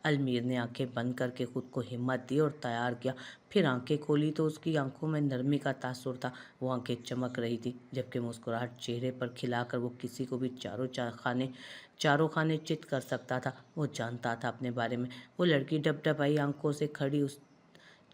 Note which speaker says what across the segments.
Speaker 1: अलमीर ने आंखें बंद करके खुद को हिम्मत दी और तैयार किया। फिर आंखें खोली तो उसकी आंखों में नरमी का तासुर था। वो आंखें चमक रही थी, जबकि मुस्कुराहट चेहरे पर खिलाकर वो किसी को भी चारों खाने चित कर सकता था। वो जानता था अपने बारे में। वो लड़की डबडबाई आंखों से खड़ी उस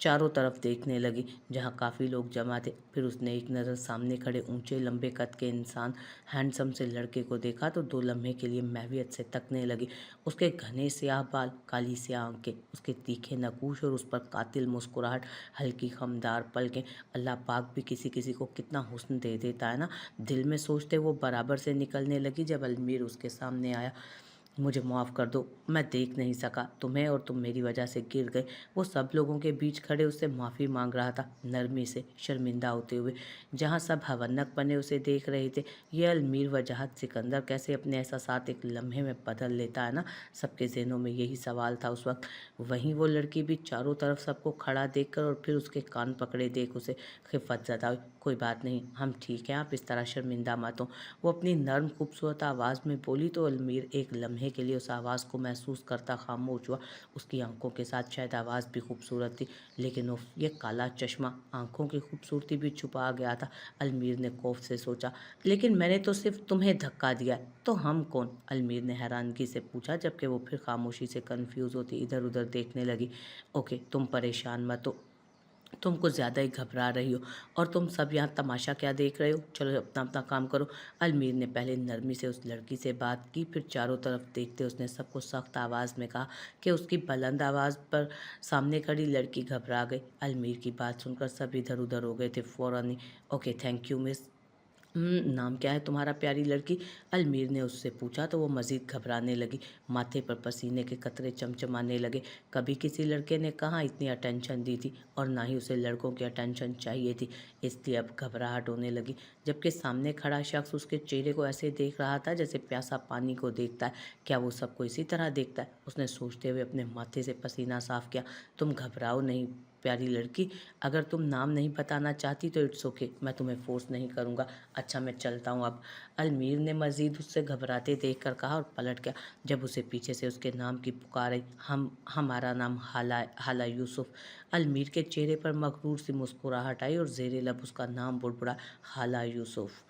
Speaker 1: चारों तरफ देखने लगी, जहाँ काफ़ी लोग जमा थे। फिर उसने एक नज़र सामने खड़े ऊंचे लंबे कद के इंसान हैंडसम से लड़के को देखा तो 2 लम्हे के लिए महवियत से तकने लगी। उसके घने स्याह बाल, काली स्याह आंखें, उसके तीखे नकूश और उस पर कातिल मुस्कुराहट, हल्की खमदार पलकें। अल्लाह पाक भी किसी किसी को कितना हुस्न दे देता है ना, दिल में सोचते वो बराबर से निकलने लगी जब अलमीर उसके सामने आया। मुझे माफ़ कर दो, मैं देख नहीं सका तुम्हें और तुम मेरी वजह से गिर गए। वो सब लोगों के बीच खड़े उससे माफ़ी मांग रहा था, नरमी से, शर्मिंदा होते हुए। जहाँ सब हवन्नक बने उसे देख रहे थे। ये अलमीर वजाहत सिकंदर कैसे अपने एहसासात एक लम्हे में बदल लेता है ना, सबके ज़हनों में यही सवाल था उस वक्त। वहीं वो लड़की भी चारों तरफ सबको खड़ा देखकर और फिर उसके कान पकड़े देख उसे खिफ़त ज़दा हुई। कोई बात नहीं, हम ठीक हैं, आप इस तरह शर्मिंदा मत हो, वो अपनी नर्म खूबसूरत आवाज़ में बोली। तो अलमीर एक लम्हे के लिए उस आवाज़ को महसूस करता खामोश हुआ। उसकी आंखों के साथ शायद आवाज़ भी खूबसूरत थी, लेकिन उफ, ये काला चश्मा आंखों की खूबसूरती भी छुपा गया था। अलमीर ने खौफ से सोचा, लेकिन मैंने तो सिर्फ तुम्हें धक्का दिया है, तो हम कौन? अलमीर ने हैरानगी से पूछा, जबकि वो फिर खामोशी से कन्फ्यूज़ होती इधर उधर देखने लगी। ओके, तुम परेशान मत हो, तुम कुछ ज़्यादा ही घबरा रही हो, और तुम सब यहाँ तमाशा क्या देख रहे हो? चलो अपना अपना काम करो। अलमीर ने पहले नरमी से उस लड़की से बात की, फिर चारों तरफ देखते उसने सबको सख्त आवाज़ में कहा कि उसकी बुलंद आवाज़ पर सामने खड़ी लड़की घबरा गई। अलमीर की बात सुनकर सब इधर उधर हो गए थे फ़ौरन ही। Okay, thank you miss. नाम क्या है तुम्हारा प्यारी लड़की? अलमीर ने उससे पूछा तो वो मज़ीद घबराने लगी। माथे पर पसीने के कतरे चमचमाने लगे। कभी किसी लड़के ने कहाँ इतनी अटेंशन दी थी, और ना ही उसे लड़कों की अटेंशन चाहिए थी, इसलिए अब घबराहट होने लगी। जबकि सामने खड़ा शख्स उसके चेहरे को ऐसे देख रहा था जैसे प्यासा पानी को देखता है। क्या वो सबको इसी तरह देखता है? उसने सोचते हुए अपने माथे से पसीना साफ किया। तुम घबराओ नहीं प्यारी लड़की, अगर तुम नाम नहीं बताना चाहती तो इट्स ओके, मैं तुम्हें फोर्स नहीं करूँगा। अच्छा, मैं चलता हूँ अब। अलमीर ने मज़ीद उससे घबराते देखकर कहा और पलट गया जब उसे पीछे से उसके नाम की पुकार आई। हमारा नाम हाला यूसुफ। अलमीर के चेहरे पर मगरूर सी मुस्कुराहट आई और ज़ेरे लब उसका नाम बुड़बुड़ा, हाला यूसुफ।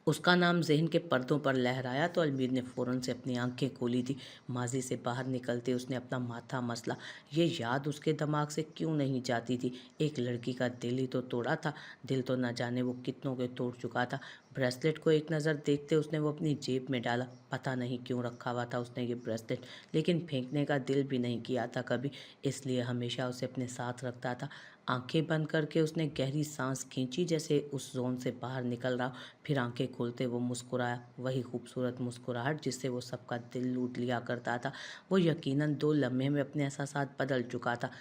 Speaker 1: उसका नाम ज़हन के पर्दों पर लहराया तो अलमीर ने फ़ौरन से अपनी आंखें खोली थी। माजी से बाहर निकलते उसने अपना माथा मसला। ये याद उसके दिमाग से क्यों नहीं जाती थी? एक लड़की का दिल ही तो तोड़ा था, दिल तो न जाने वो कितनों के तोड़ चुका था। ब्रेसलेट को एक नज़र देखते उसने वो अपनी जेब में डाला। पता नहीं क्यों रखा हुआ था उसने ये ब्रेसलेट, लेकिन फेंकने का दिल भी नहीं किया था कभी, इसलिए हमेशा उसे अपने साथ रखता था। आंखें बंद करके उसने गहरी सांस खींची, जैसे उस जोन से बाहर निकल रहा। फिर आंखें खोलते वो मुस्कुराया, वही खूबसूरत मुस्कुराहट जिससे वो सबका दिल लूट लिया करता था। वो यकीनन 2 लम्हे में अपने एहसासात बदल चुका था।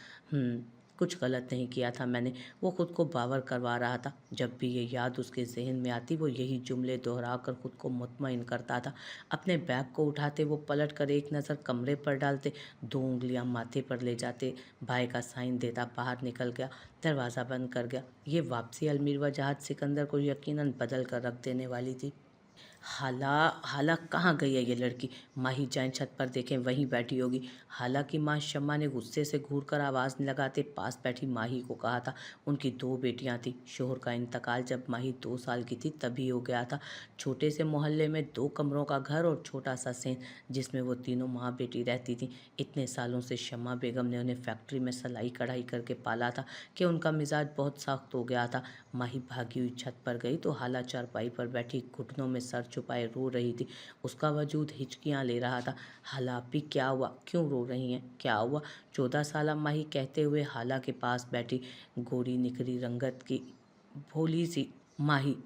Speaker 1: कुछ गलत नहीं किया था मैंने, वो खुद को बावर करवा रहा था। जब भी ये याद उसके जहन में आती वो यही जुमले दोहरा कर खुद को मुतमईन करता था। अपने बैग को उठाते वो पलट कर एक नज़र कमरे पर डालते, 2 उंगलियां माथे पर ले जाते, भाई का साइन देता बाहर निकल गया, दरवाज़ा बंद कर गया। ये वापसी अलमीर वजाहत सिकंदर को यकीनन बदल कर रख देने वाली थी। हाला हाला कहाँ गई है ये लड़की? माही जाएं छत पर देखें, वहीं बैठी होगी। हाला की माँ शम्मा ने गुस्से से घूरकर आवाज़ लगाते पास बैठी माही को कहा था। उनकी 2 बेटियां थीं। शोहर का इंतकाल जब माही 2 साल की थी तभी हो गया था। छोटे से मोहल्ले में 2 कमरों का घर और छोटा सा सेन, जिसमें वो तीनों माँ बेटी रहती थीं। इतने सालों से शम्मा बेगम ने उन्हें फैक्ट्री में सिलाई कढ़ाई करके पाला था कि उनका मिजाज बहुत सख्त हो गया था। माही भागी हुई छत पर गई तो हाला चारपाई पर बैठी घुटनों में सर छुपाए रो रही थी। उसका वजूद हिचकियां ले रहा था। हाला आपी, क्या हुआ? क्यों रो रही हैं? क्या हुआ? 14 साला माही कहते हुए हाला के पास बैठी। गोरी निकरी रंगत की भोली सी माही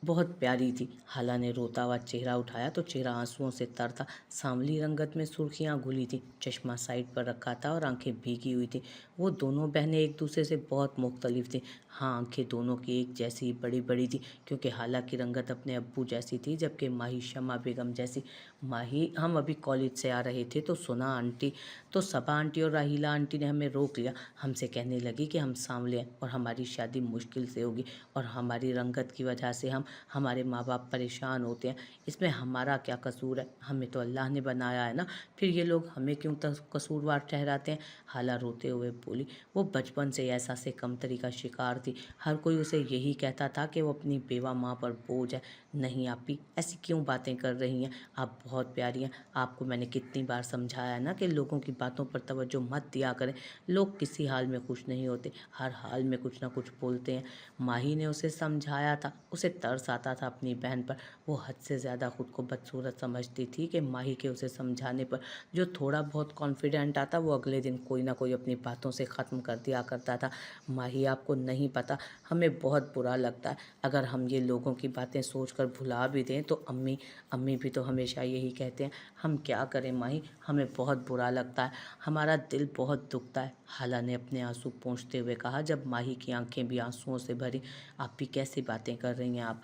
Speaker 1: बहुत प्यारी थी। हाला ने रोता हुआ चेहरा उठाया तो चेहरा आंसुओं से तर था। सांवली रंगत में सुर्खियां घुली थी, चश्मा साइड पर रखा था और आंखें भीगी हुई थी। वो दोनों बहनें एक दूसरे से बहुत मुख्तलिफ थीं। हाँ, आंखें दोनों की एक जैसी बड़ी बड़ी थी, क्योंकि हाला की रंगत अपने अब्बू जैसी थी, जबकि माही शम्मा बेगम जैसी। माही हम अभी कॉलेज से आ रहे थे तो सुना आंटी, तो सबा आंटी और राहीला आंटी ने हमें रोक लिया। हमसे कहने लगी कि हम सांवले हैं और हमारी शादी मुश्किल से होगी और हमारी रंगत की वजह से हमारे माँ बाप परेशान होते हैं। इसमें हमारा क्या कसूर है? हमें तो अल्लाह ने बनाया है ना, फिर ये लोग हमें क्यों कसूरवार ठहराते हैं? हाला रोते हुए बोली। वो बचपन से ऐसा से कमतरी का शिकार थी। हर कोई उसे यही कहता था कि वो अपनी बेवा माँ पर बोझ है। नहीं आपी, ऐसी क्यों बातें कर रही हैं? आप बहुत प्यारी हैं। आपको मैंने कितनी बार समझाया है ना कि लोगों की बातों पर तवज्जो मत दिया करें। लोग किसी हाल में खुश नहीं होते, हर हाल में कुछ ना कुछ बोलते हैं। माही ने उसे समझाया था। उसे तरस आता था अपनी बहन पर। वो हद से ज़्यादा खुद को बदसूरत समझती थी कि माही के उसे समझाने पर जो थोड़ा बहुत कॉन्फिडेंट आता वो अगले दिन कोई ना कोई अपनी बातों से ख़त्म कर दिया करता था। माही, आपको नहीं पता, हमें बहुत बुरा लगता है। अगर हम ये लोगों की बातें सोचकर भुला भी दें तो अम्मी अम्मी भी तो हमेशा यही कहते हैं। हम क्या करें माही, हमें बहुत बुरा लगता है, हमारा दिल बहुत दुखता है। हाला ने अपने आंसू पोंछते हुए कहा जब माही की आंखें भी आंसुओं से भरी। आप भी कैसी बातें कर रही हैं आप?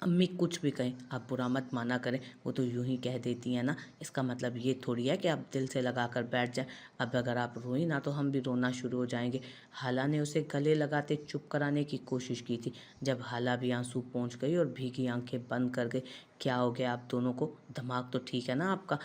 Speaker 1: अम्मी कुछ भी कहें, आप बुरा मत माना करें, वो तो यूं ही कह देती हैं ना, इसका मतलब ये थोड़ी है कि आप दिल से लगा कर बैठ जाएं। अब अगर आप रोई ना तो हम भी रोना शुरू हो जाएंगे। हाला ने उसे गले लगाते चुप कराने की कोशिश की थी। जब हाला भी आंसू पहुंच गई और भीगी आंखें बंद कर गई। क्या हो गया आप दोनों को? दिमाग तो ठीक है ना आपका?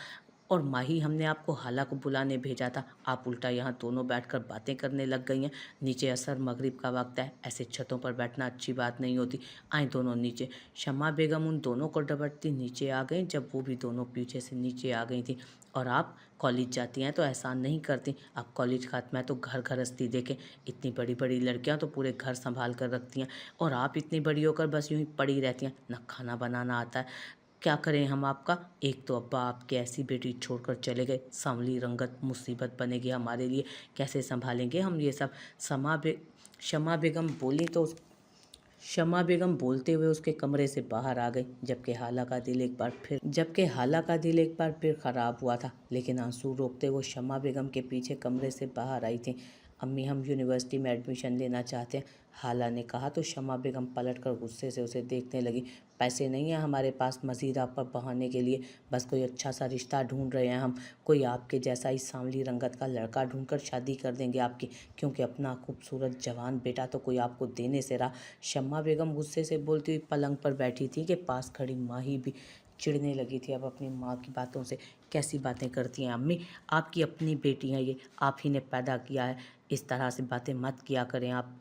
Speaker 1: और माही, हमने आपको हाला को बुलाने भेजा था, आप उल्टा यहाँ दोनों बैठकर बातें करने लग गई हैं। नीचे असर मगरिब का वक्त है, ऐसे छतों पर बैठना अच्छी बात नहीं होती। आए दोनों नीचे। शमा बेगम उन दोनों को डबटती नीचे आ गई जब वो भी दोनों पीछे से नीचे आ गई थी। और आप कॉलेज जाती हैं तो एहसान नहीं करती। अब कॉलेज खात्मा है तो घर गृहस्थी देखें। इतनी बड़ी बड़ी लड़कियां तो पूरे घर संभाल कर रखती हैं और आप इतनी बड़ी होकर बस यूं ही पड़ी रहती हैं, ना खाना बनाना आता है। क्या करें हम आपका? एक तो अब्बा आपके ऐसी बेटी छोड़कर चले गए, सांवली रंगत मुसीबत बनेगी हमारे लिए, कैसे संभालेंगे हम ये सब? समा बे शमा बेगम बोली तो शमा बेगम बोलते हुए उसके कमरे से बाहर आ गई। जबकि हाला का दिल एक बार फिर खराब हुआ था, लेकिन आंसू रोकते वो शमा बेगम के पीछे कमरे से बाहर आई थी। अम्मी, हम यूनिवर्सिटी में एडमिशन लेना चाहते हैं, हाला ने कहा तो शमा बेगम पलटकर गुस्से से उसे देखने लगी। पैसे नहीं है हमारे पास मजीद आप पर बहाने के लिए, बस कोई अच्छा सा रिश्ता ढूंढ रहे हैं हम। कोई आपके जैसा ही सांवली रंगत का लड़का ढूंढकर शादी कर देंगे आपकी, क्योंकि अपना खूबसूरत जवान बेटा तो कोई आपको देने से रहा। शम्मा बेगम गुस्से से बोलती हुई पलंग पर बैठी थी कि पास खड़ी माही भी चिढ़ने लगी थी अब अपनी माँ की बातों से। कैसी बातें करती हैं अम्मी, आपकी अपनी बेटी हैं ये, आप ही ने पैदा किया है, इस तरह से बातें मत किया करें आप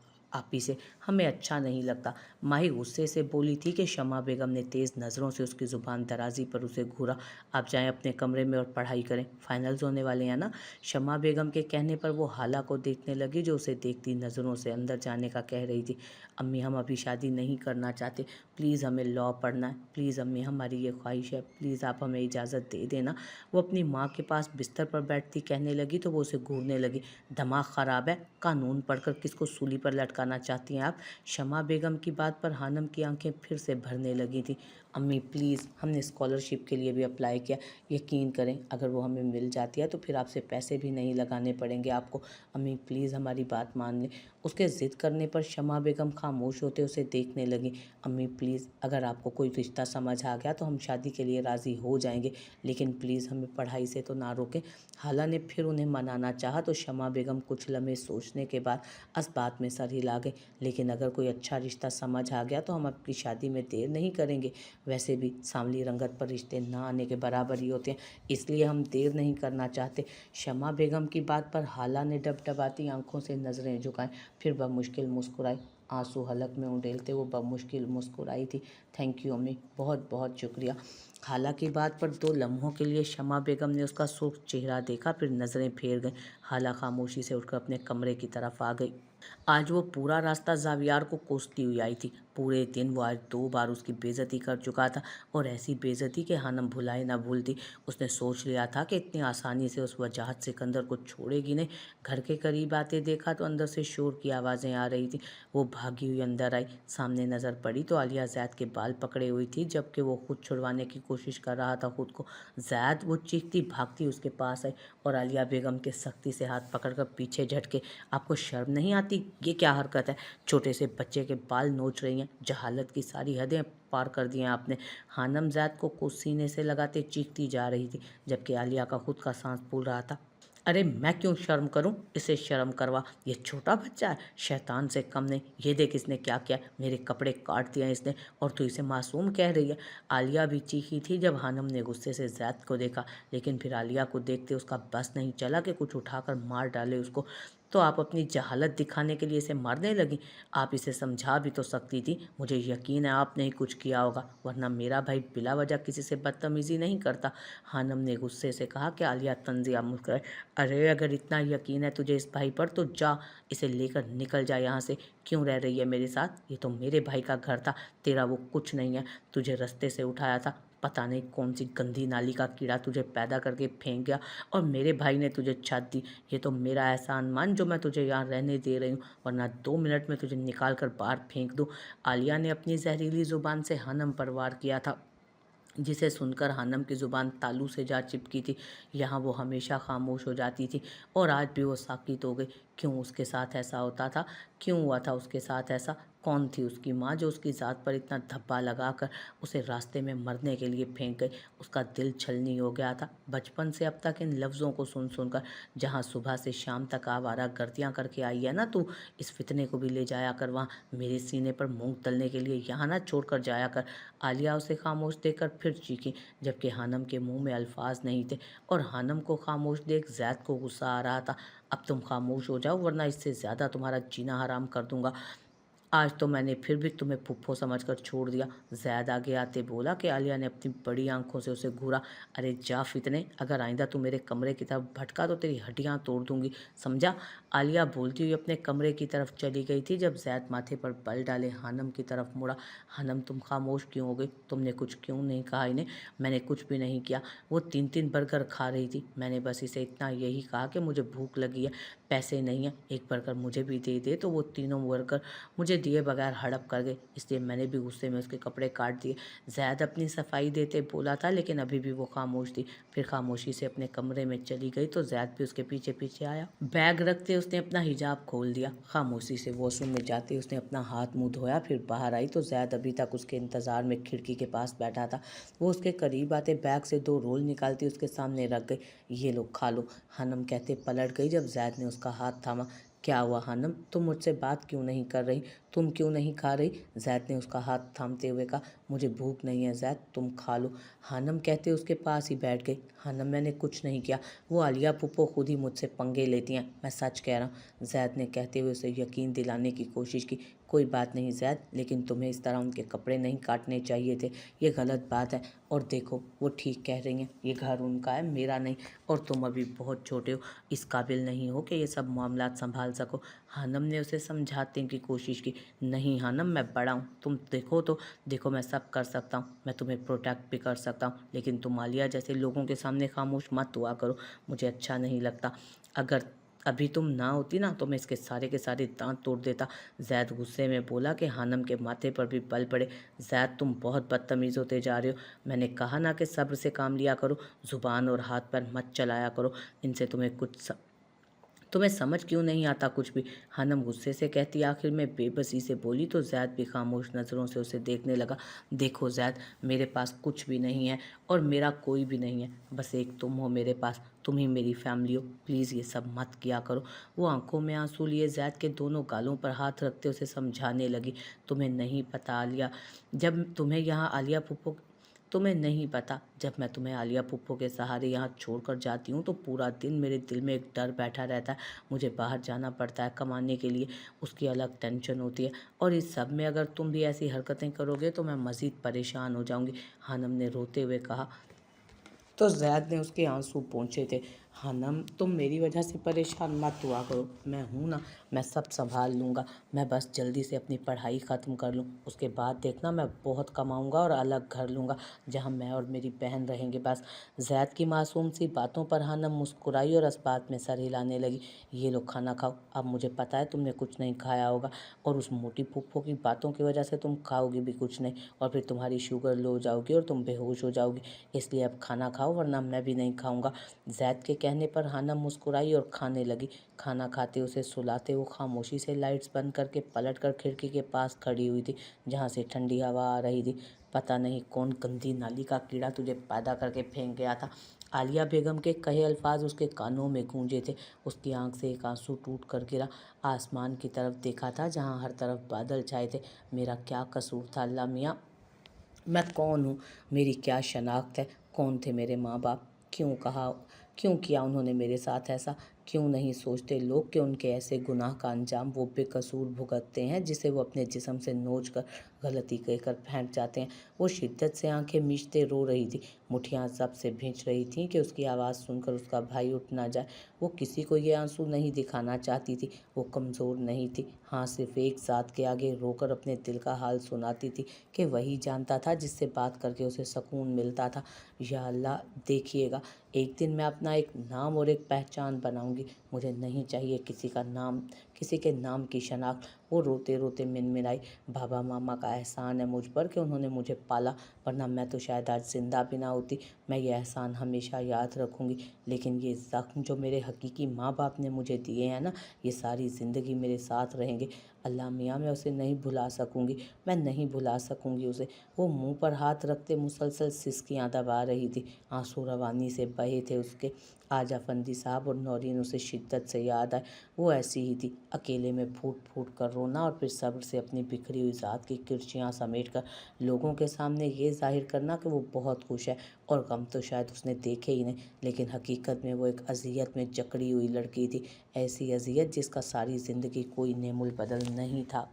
Speaker 1: ही से, हमें अच्छा नहीं लगता। माही गुस्से से बोली थी कि शमा बेगम ने तेज़ नज़रों से उसकी ज़ुबान दराजी पर उसे घूरा। आप जाएं अपने कमरे में और पढ़ाई करें, फाइनल्स होने वाले हैं ना। शमा बेगम के कहने पर वो हाला को देखने लगी जो उसे देखती नज़रों से अंदर जाने का कह रही थी। अम्मी, हम अभी शादी नहीं करना चाहते, प्लीज़ हमें लॉ पढ़ना है, प्लीज़ अम्मी, हमारी ये ख्वाहिश है, प्लीज़ आप हमें इजाज़त दे देना। वो अपनी माँ के पास बिस्तर पर बैठती कहने लगी तो वो उसे घूरने लगी। दिमाग ख़राब है? कानून पढ़कर किसको सूली पर लटकाना चाहती हैं आप? शमा बेगम की बात पर हानम की आंखें फिर से भरने लगी थी। अम्मी प्लीज़, हमने स्कॉलरशिप के लिए भी अप्लाई किया, यकीन करें अगर वो हमें मिल जाती है तो फिर आपसे पैसे भी नहीं लगाने पड़ेंगे आपको। अम्मी प्लीज़ हमारी बात मान लें। उसके ज़िद करने पर शमा बेगम खामोश होते उसे देखने लगी। अम्मी प्लीज़, अगर आपको कोई रिश्ता समझ आ गया तो हम शादी के लिए राज़ी हो जाएंगे, लेकिन प्लीज़ हमें पढ़ाई से तो ना रोकें। हाला ने फिर उन्हें मनाना चाहा तो शमा बेगम कुछ लम्हे सोचने के बाद इस बात में सर हिला गई। लेकिन अगर कोई अच्छा रिश्ता समझ आ गया तो हम आपकी शादी में देर नहीं करेंगे। वैसे भी सांवली रंगत पर रिश्ते ना आने के बराबर ही होते हैं, इसलिए हम देर नहीं करना चाहते। शमा बेगम की बात पर हाला ने डबडबाती आंखों से नज़रें झुकाई, फिर बमुश्किल मुस्कुराई। आंसू हलक में उंडेलते वो बमुश्किल मुस्कुराई थी। थैंक यू अम्मी, बहुत बहुत शुक्रिया। हाला की बात पर 2 लम्हों के लिए शमा बेगम ने उसका सुर्ख चेहरा देखा, फिर नज़रें फेर गईं। हाला खामोशी से उठकर अपने कमरे की तरफ आ गई। आज वो पूरा रास्ता ज़ावियार को कोसती हुई आई थी। पूरे दिन वो आज 2 बार उसकी बेइज्जती कर चुका था, और ऐसी बेइज्जती कि हानम भुलाए ना भूलती। उसने सोच लिया था कि इतनी आसानी से उस वजाहत सिकंदर को छोड़ेगी नहीं। घर के करीब आते देखा तो अंदर से शोर की आवाज़ें आ रही थी। वो भागी हुई अंदर आई। सामने नज़र पड़ी तो आलिया ज़ैद के बाल पकड़े हुई थी, जबकि वो खुद छुड़वाने की कोशिश कर रहा था खुद को। ज़ैद वो चीखती भागती उसके पास आई और आलिया बेगम के सख्ती से हाथ पकड़कर पीछे झटके। आपको शर्म नहीं आती? ये क्या हरकत है? छोटे से बच्चे के बाल नोच रही हैं। जहालत की सारी हदें पार कर दी हैं आपने। हानम ज़ैद को सीने से लगाते चीखती जा रही थी, जबकि आलिया का खुद का सांस फूल रहा था। अरे मैं क्यों शर्म करूं? इसे शर्म करवा। ये छोटा बच्चा है, शैतान से कम नहीं। ये देख इसने क्या किया, मेरे कपड़े काट दिए इसने, और तू इसे मासूम कह रही है। आलिया भी चीखी थी जब हानम ने गुस्से से ज़ैद को देखा, लेकिन फिर आलिया को देखते उसका बस नहीं चला कि कुछ उठाकर मार डाले उसको। तो आप अपनी जहालत दिखाने के लिए इसे मारने लगी? आप इसे समझा भी तो सकती थी। मुझे यकीन है आपने ही कुछ किया होगा, वरना मेरा भाई बिला वजह किसी से बदतमीजी नहीं करता। हानम ने गुस्से से कहा कि आलिया तंजिया मुस्कुराई। अरे अगर इतना यकीन है तुझे इस भाई पर तो जा, इसे लेकर निकल जा यहाँ से। क्यों रह रही है मेरे साथ? ये तो मेरे भाई का घर था, तेरा वो कुछ नहीं है। तुझे रास्ते से उठाया था, पता नहीं कौन सी गंदी नाली का कीड़ा तुझे पैदा करके फेंक गया, और मेरे भाई ने तुझे छत दी। ये तो मेरा एहसान मान जो मैं तुझे यहाँ रहने दे रही हूँ, वरना 2 मिनट में तुझे निकाल कर बाहर फेंक दूँ। आलिया ने अपनी जहरीली ज़ुबान से हानम पर वार किया था, जिसे सुनकर हानम की ज़ुबान तालू से जा चिपकी थी। यहाँ वो हमेशा खामोश हो जाती थी, और आज भी वो साकित हो गई। क्यों उसके साथ ऐसा होता था? क्यों हुआ था उसके साथ ऐसा? कौन थी उसकी माँ जो उसकी ज़ात पर इतना धब्बा लगाकर उसे रास्ते में मरने के लिए फेंक गई? उसका दिल छलनी हो गया था बचपन से अब तक इन लफ्ज़ों को सुन सुनकर। जहाँ सुबह से शाम तक आवारा गर्दियाँ करके आई है ना तू, इस फितने को भी ले जाया कर वहाँ, मेरे सीने पर मूंग तलने के लिए यहाँ ना छोड़ कर जाया कर। आलिया उसे खामोश देखकर फिर चीखी, जबकि हानम के मुंह में अल्फाज नहीं थे, और हानम को खामोश देख ज़ैद को गुस्सा आ रहा था। अब तुम खामोश हो जाओ, वरना इससे ज़्यादा तुम्हारा जीना हराम कर दूंगा। आज तो मैंने फिर भी तुम्हें फुफ्फो समझकर छोड़ दिया। ज़ैद आगे आते बोला कि आलिया ने अपनी बड़ी आंखों से उसे घूरा। अरे जा फितने, अगर आइंदा तू मेरे कमरे की तरफ भटका तो तेरी हड्डियां तोड़ दूंगी, समझा? आलिया बोलती हुई अपने कमरे की तरफ चली गई थी जब ज़ैद माथे पर बल डाले हानम की तरफ मुड़ा। हानम तुम खामोश क्यों हो गई? तुमने कुछ क्यों नहीं कहा इन्हें? मैंने कुछ भी नहीं किया। वो 3-3 बर्गर खा रही थी, मैंने बस इसे इतना यही कहा कि मुझे भूख लगी है, पैसे नहीं है, एक बर्गर मुझे भी दे दे। तो वो तीनों बर्गर मुझे दिए बगैर हड़प कर गए, इसलिए मैंने भी गुस्से में उसके कपड़े काट दिए। ज़ैद अपनी सफाई देते बोला था, लेकिन अभी भी वो खामोश थी। फिर खामोशी से अपने कमरे में चली गई तो ज़ैद भी उसके पीछे पीछे आया। बैग रखते उसने अपना हिजाब खोल दिया। खामोशी से वॉशरूम में जाते उसने अपना हाथ मुंह धोया, फिर बाहर आई तो ज़ैद अभी तक उसके इंतज़ार में खिड़की के पास बैठा था। वो उसके करीब आते बैग से 2 रोल निकालती उसके सामने रख गई। ये लो खा लो, हानम कहते पलट गई जब ज़ैद ने उसका हाथ थामा। क्या हुआ हानम, तुम मुझसे बात क्यों नहीं कर रही? तुम क्यों नहीं खा रही? ज़ैद ने उसका हाथ थामते हुए कहा। मुझे भूख नहीं है ज़ैद, तुम खा लो, हानम कहते उसके पास ही बैठ गई। हानम मैंने कुछ नहीं किया, वो आलिया पुप्पो खुद ही मुझसे पंगे लेती हैं, मैं सच कह रहा हूँ, ज़ैद ने कहते हुए उसे यकीन दिलाने की कोशिश की। कोई बात नहीं ज़ैद, लेकिन तुम्हें इस तरह उनके कपड़े नहीं काटने चाहिए थे, ये गलत बात है। और देखो वो ठीक कह रही हैं, ये घर उनका है, मेरा नहीं, और तुम अभी बहुत छोटे हो, इस काबिल नहीं हो कि ये सब मामलात संभाल सको। हानम ने उसे समझाने की कोशिश की। नहीं हानम, मैं बड़ा हूँ, तुम देखो तो देखो, मैं सब कर सकता हूँ, मैं तुम्हें प्रोटेक्ट भी कर सकता हूँ, लेकिन तुम आलिया जैसे लोगों के सामने खामोश मत हुआ करो, मुझे अच्छा नहीं लगता। अगर अभी तुम ना होती ना तो मैं इसके सारे के सारे दांत तोड़ देता। ज़ैद गुस्से में बोला कि हानम के माथे पर भी बल पड़े। ज़ैद तुम बहुत बदतमीज़ होते जा रहे हो, मैंने कहा ना कि सब्र से काम लिया करो, ज़ुबान और हाथ पर मत चलाया करो, इनसे तुम्हें समझ क्यों नहीं आता कुछ भी? हानम गुस्से से कहती, आखिर में बेबसी से बोली तो ज़ैद भी खामोश नज़रों से उसे देखने लगा। देखो ज़ैद, मेरे पास कुछ भी नहीं है, और मेरा कोई भी नहीं है, बस एक तुम हो मेरे पास, तुम ही मेरी फैमिली हो, प्लीज़ ये सब मत किया करो। वो आंखों में आंसू लिए ज़ैद के दोनों गालों पर हाथ रखते उसे समझाने लगी। तुम्हें नहीं पता आलिया, जब तुम्हें यहाँ आलिया फूफो तुम्हें नहीं पता, जब मैं तुम्हें आलिया फूफो के सहारे यहाँ छोड़कर जाती हूँ तो पूरा दिन मेरे दिल में एक डर बैठा रहता है। मुझे बाहर जाना पड़ता है कमाने के लिए, उसकी अलग टेंशन होती है, और इस सब में अगर तुम भी ऐसी हरकतें करोगे तो मैं मज़ीद परेशान हो जाऊँगी, हानम ने रोते हुए कहा। तो ज़ैद ने उसके आंसू पोंछे थे। हानम, तुम मेरी वजह से परेशान मत हुआ करो। मैं हूँ ना, मैं सब संभाल लूँगा। मैं बस जल्दी से अपनी पढ़ाई ख़त्म कर लूँ, उसके बाद देखना मैं बहुत कमाऊँगा और अलग घर लूँगा जहाँ मैं और मेरी बहन रहेंगे बस। ज़ैद की मासूम सी बातों पर हानम मुस्कुराई और इस बात में सर हिलाने लगी। ये लो खाना खाओ। अब मुझे पता है तुमने कुछ नहीं खाया होगा और उस मोटी फूफो की बातों की वजह से तुम खाओगी भी कुछ नहीं और फिर तुम्हारी शुगर लो हो जाओगी और तुम बेहोश हो जाओगी। इसलिए अब खाना खाओ वरना मैं भी नहीं खाऊँगा। ज़ैद के कहने पर हानम मुस्कुराई और खाने लगी। खाना खाते उसे सुलाते वो खामोशी से लाइट्स बंद करके पलट कर खिड़की के पास खड़ी हुई थी जहाँ से ठंडी हवा आ रही थी। पता नहीं कौन गंदी नाली का कीड़ा तुझे पैदा करके फेंक गया था। आलिया बेगम के कहे अल्फाज उसके कानों में गूंजे थे। उसकी आंख से एक आंसू टूट कर गिरा। आसमान की तरफ देखा था जहाँ हर तरफ बादल छाए थे। मेरा क्या कसूर था अल्लाह मियाँ? मैं कौन हूँ? मेरी क्या शनाख्त है? कौन थे मेरे माँ बाप? क्यों किया उन्होंने मेरे साथ ऐसा? क्यों नहीं सोचते लोग कि उनके ऐसे गुनाह का अंजाम वो बेकसूर भुगतते हैं जिसे वो अपने जिस्म से नोच कर गलती कहकर फेंक जाते हैं। वो शिद्दत से आंखें मीचते रो रही थी। मुठियाँ सब से भींच रही थीं कि उसकी आवाज़ सुनकर उसका भाई उठ ना जाए। वो किसी को ये आंसू नहीं दिखाना चाहती थी। वो कमज़ोर नहीं थी। हाँ, सिर्फ एक ज़ात के आगे रोकर अपने दिल का हाल सुनाती थी कि वही जानता था जिससे बात करके उसे सुकून मिलता था। या अल्लाह, देखिएगा, एक दिन मैं अपना एक नाम और एक पहचान बनाऊंगी। मुझे नहीं चाहिए किसी के नाम की शनाख्त। वो रोते रोते मिनमिनाई, बाबा मामा का एहसान है मुझ पर कि उन्होंने मुझे पाला, वरना मैं तो शायद आज जिंदा भी ना होती। मैं ये एहसान हमेशा याद रखूंगी। लेकिन ये ज़ख्म जो मेरे हकीकी माँ बाप ने मुझे दिए हैं ना, ये सारी ज़िंदगी मेरे साथ रहेंगे। अल्लाह मियाँ, मैं उसे नहीं भुला सकूंगी। मैं नहीं भुला सकूंगी उसे। वो मुंह पर हाथ रखते मुसलसल सिसकियाँ दबा रही थी। आंसू रवानी से बहे थे उसके। आज अफंदी साहब और नौरीन उसे शिद्दत से याद आए। वो ऐसी ही थी, अकेले में फूट फूट कर रोना और फिर सब्र से अपनी बिखरी हुई ज़ात की किरचियाँ समेट कर लोगों के सामने ये जाहिर करना कि वो बहुत खुश है। और गम तो शायद उसने देखे ही नहीं, लेकिन हकीकत में वो एक अजियत में जकड़ी हुई लड़की थी। ऐसी अजियत जिसका सारी ज़िंदगी कोई नेमुल बदल नहीं था।